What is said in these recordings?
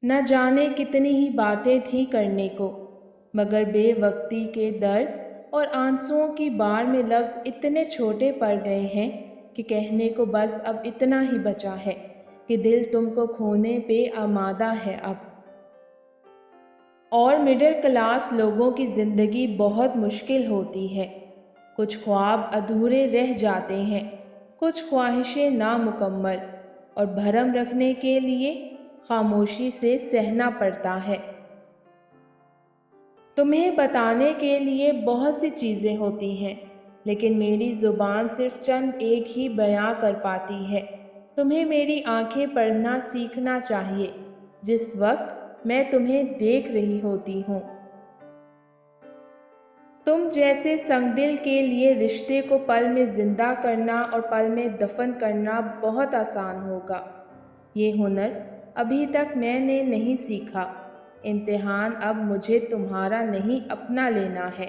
نہ جانے کتنی ہی باتیں تھیں کرنے کو، مگر بے وقتی کے درد اور آنسوؤں کی بار میں لفظ اتنے چھوٹے پڑ گئے ہیں کہ کہنے کو بس اب اتنا ہی بچا ہے کہ دل تم کو کھونے پہ آمادہ ہے اب۔ اور مڈل کلاس لوگوں کی زندگی بہت مشکل ہوتی ہے۔ کچھ خواب ادھورے رہ جاتے ہیں، کچھ خواہشیں نامکمل، اور بھرم رکھنے کے لیے خاموشی سے سہنا پڑتا ہے۔ تمہیں بتانے کے لیے بہت سی چیزیں ہوتی ہیں، لیکن میری زبان صرف چند ایک ہی بیان کر پاتی ہے۔ تمہیں میری آنکھیں پڑھنا سیکھنا چاہیے جس وقت میں تمہیں دیکھ رہی ہوتی ہوں۔ تم جیسے سنگ دل کے لیے رشتے کو پل میں زندہ کرنا اور پل میں دفن کرنا بہت آسان ہوگا۔ یہ ہنر ابھی تک میں نے نہیں سیکھا۔ امتحان اب مجھے تمہارا نہیں اپنا لینا ہے۔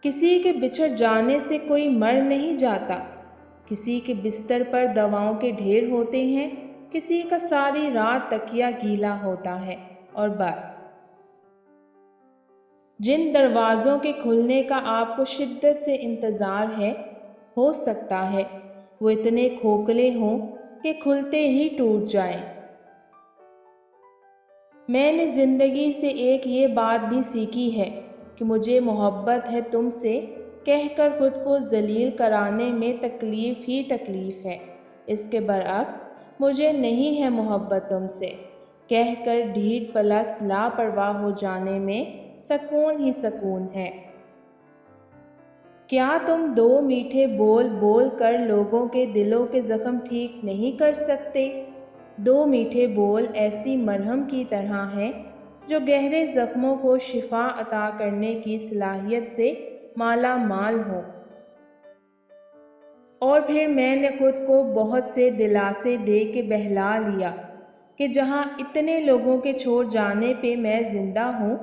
کسی کے بچھڑ جانے سے کوئی مر نہیں جاتا۔ کسی کے بستر پر دواؤں کے ڈھیر ہوتے ہیں، کسی کا ساری رات تکیہ گیلا ہوتا ہے، اور بس۔ جن دروازوں کے کھلنے کا آپ کو شدت سے انتظار ہے، ہو سکتا ہے وہ اتنے کھوکھلے ہوں کہ کھلتے ہی ٹوٹ جائیں۔ میں نے زندگی سے ایک یہ بات بھی سیکھی ہے کہ مجھے محبت ہے تم سے کہہ کر خود کو ذلیل کرانے میں تکلیف ہی تکلیف ہے۔ اس کے برعکس مجھے نہیں ہے محبت تم سے کہہ کر ڈھیٹ پلس لاپرواہ ہو جانے میں سکون ہی سکون ہے۔ کیا تم دو میٹھے بول بول کر لوگوں کے دلوں کے زخم ٹھیک نہیں کر سکتے؟ دو میٹھے بول ایسی مرہم کی طرح ہیں جو گہرے زخموں کو شفا عطا کرنے کی صلاحیت سے مالا مال ہوں۔ اور پھر میں نے خود کو بہت سے دلاسے دے کے بہلا لیا کہ جہاں اتنے لوگوں کے چھوڑ جانے پہ میں زندہ ہوں،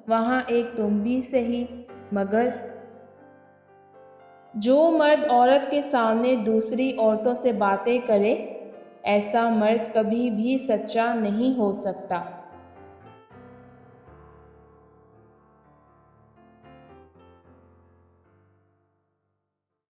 وہاں ایک تم بھی سہی۔ مگر جو مرد عورت کے سامنے دوسری عورتوں سے باتیں کرے، ایسا مرد کبھی بھی سچا نہیں ہو سکتا۔